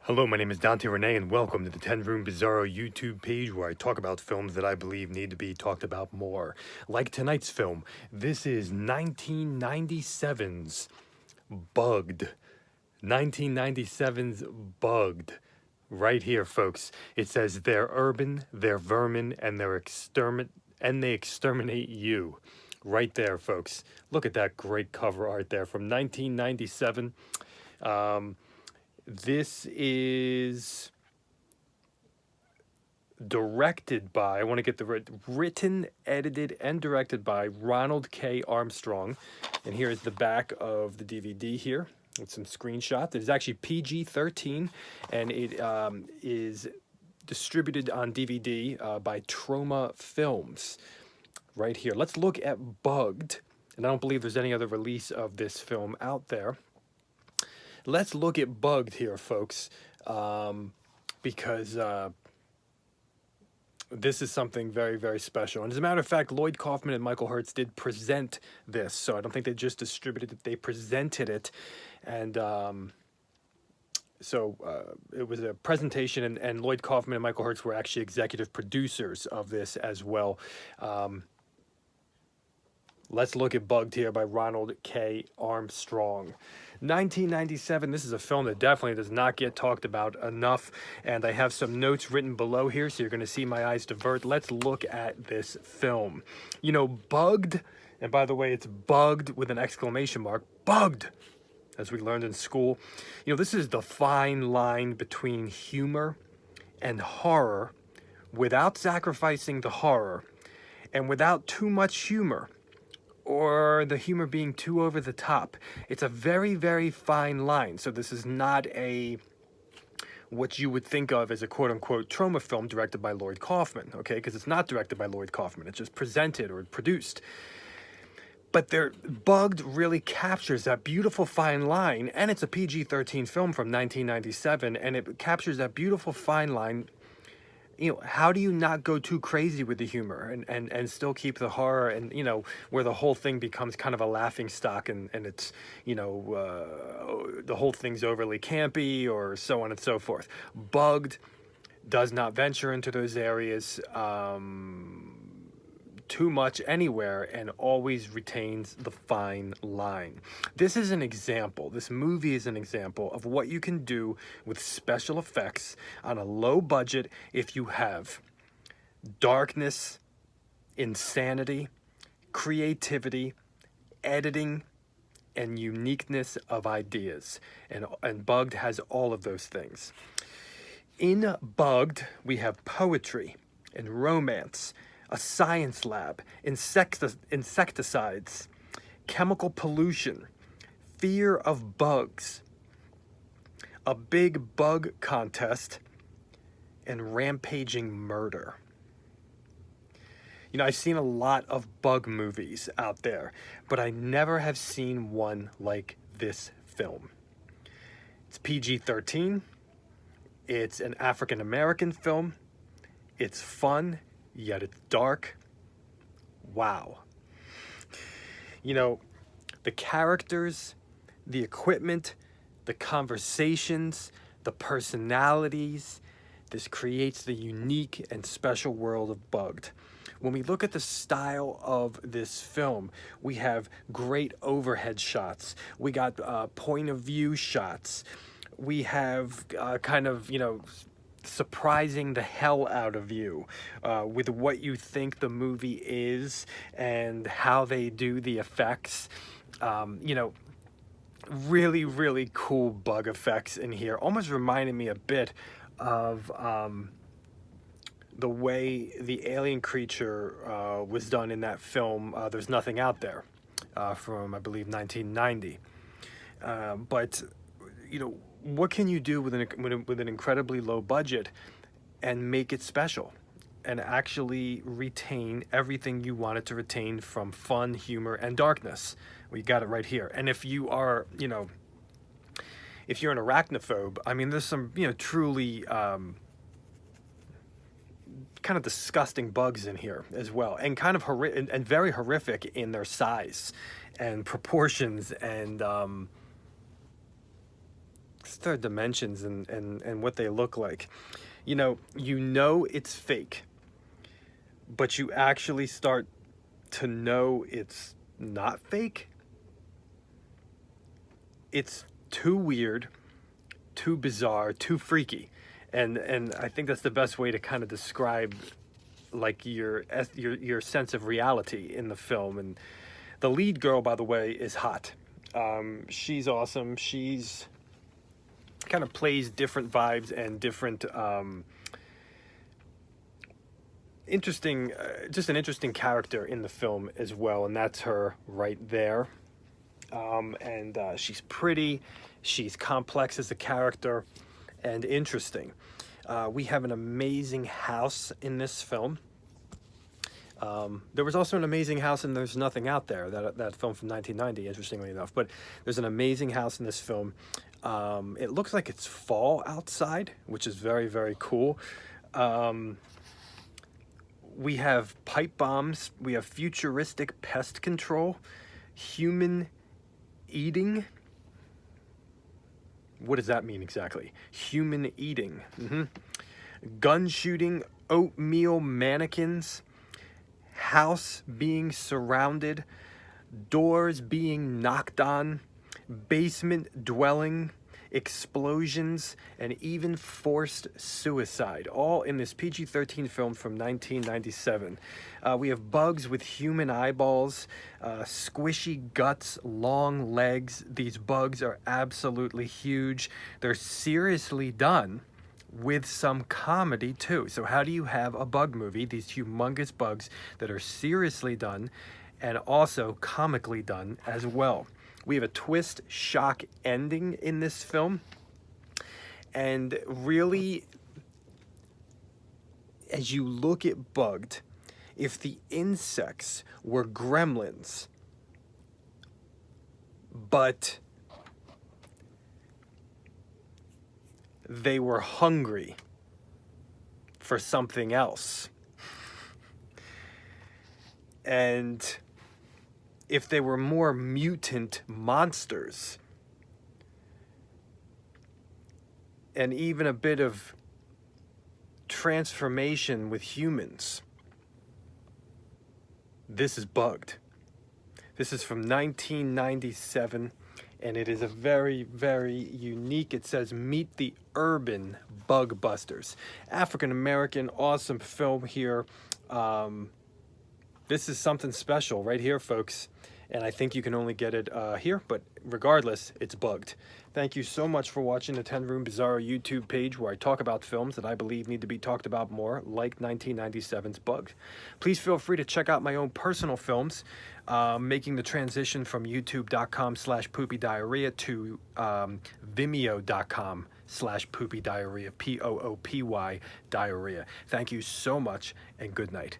Hello, my name is Dante Renee, and welcome to the 10 Room Bizarro YouTube page where I talk about films that I believe need to be talked about more. Like tonight's film, this is 1997's Bugged. 1997's Bugged. Right here, folks. It says they're urban, they're vermin, and they exterminate you. Right there, folks. Look at that great cover art there from 1997. This is directed by, I want to get the written, edited, and directed by Ronald K. Armstrong. And here is the back of the DVD here with some screenshots. It is actually PG-13, and it is distributed on DVD by Troma Films. Right here. Let's look at Bugged. And I don't believe there's any other release of this film out there. Let's look at Bugged here, folks, because this is something very, very special. And as a matter of fact, Lloyd Kaufman and Michael Hertz did present this, so I don't think they just distributed it, they presented it. And it was a presentation, and Lloyd Kaufman and Michael Hertz were actually executive producers of this as well. Let's look at Bugged here by Ronald K. Armstrong. 1997, this is a film that definitely does not get talked about enough, and I have some notes written below here, so you're going to see my eyes divert. Let's look at this film. You know, Bugged, and by the way, it's bugged with an exclamation mark, bugged, as we learned in school. You know, this is the fine line between humor and horror without sacrificing the horror and without too much humor, or the humor being too over the top. It's a very, very fine line. So this is not what you would think of as a quote-unquote Troma film directed by Lloyd Kaufman, okay? Because it's not directed by Lloyd Kaufman. It's just presented or produced. But Bugged really captures that beautiful fine line, and it's a PG-13 film from 1997, and it captures that beautiful fine line. You know, how do you not go too crazy with the humor and still keep the horror, and, you know, where the whole thing becomes kind of a laughing stock, and it's, you know, the whole thing's overly campy or so on and so forth. Bugged does not venture into those areas too much anywhere and always retains the fine line. This is an example, this movie is an example of what you can do with special effects on a low budget if you have darkness, insanity, creativity, editing, and uniqueness of ideas. And Bugged has all of those things. In Bugged, we have poetry and romance, a science lab, insecticides, chemical pollution, fear of bugs, a big bug contest, and rampaging murder. You know, I've seen a lot of bug movies out there, but I never have seen one like this film. It's PG-13. It's an African-American film. It's fun, yet it's dark. Wow. You know, the characters, the equipment, the conversations, the personalities, this creates the unique and special world of Bugged. When we look at the style of this film, we have great overhead shots. We got point of view shots. We have kind of, you know, surprising the hell out of you with what you think the movie is and how they do the effects. You know, really, really cool bug effects in here. Almost reminded me a bit of the way the alien creature was done in that film, There's Nothing Out There, from, I believe, 1990. But, you know, what can you do with an incredibly low budget and make it special and actually retain everything you wanted to retain from fun, humor, and darkness? We got it right here. And if you are, you know, if you're an arachnophobe, I mean, there's some, you know, truly kind of disgusting bugs in here as well, and kind of and very horrific in their size and proportions and their dimensions and what they look like. You know it's fake, but you actually start to know it's not fake. It's too weird, too bizarre, too freaky. And I think that's the best way to kind of describe like your sense of reality in the film. And the lead girl, by the way, is hot. She's awesome. She's kind of plays different vibes and different interesting just an interesting character in the film as well, and that's her right there. And she's pretty, she's complex as a character, and interesting. We have an amazing house in this film. There was also an amazing house in There's Nothing Out There, that film from 1990, interestingly enough. But there's an amazing house in this film. It looks like it's fall outside, which is very, very cool. We have pipe bombs. We have futuristic pest control. Human eating. What does that mean exactly? Human eating. Gun shooting, oatmeal mannequins, house being surrounded, doors being knocked on, basement dwelling, explosions, and even forced suicide, all in this PG-13 film from 1997. We have bugs with human eyeballs, squishy guts, long legs. These bugs are absolutely huge. They're seriously done with some comedy too. So how do you have a bug movie, these humongous bugs that are seriously done and also comically done as well? We have a twist, shock ending in this film. And really, as you look at Bugged, if the insects were gremlins, but they were hungry for something else, and if they were more mutant monsters, and even a bit of transformation with humans, this is Bugged. This is from 1997, and it is a very, very unique, it says, meet the urban bug busters. African-American, awesome film here. This is something special right here, folks. And I think you can only get it here, but regardless, it's Bugged. Thank you so much for watching the 10 Room Bizarro YouTube page, where I talk about films that I believe need to be talked about more, like 1997's Bugged. Please feel free to check out my own personal films, making the transition from youtube.com/poopydiarrhea to vimeo.com/poopydiarrhea, Poopy diarrhea. Thank you so much, and good night.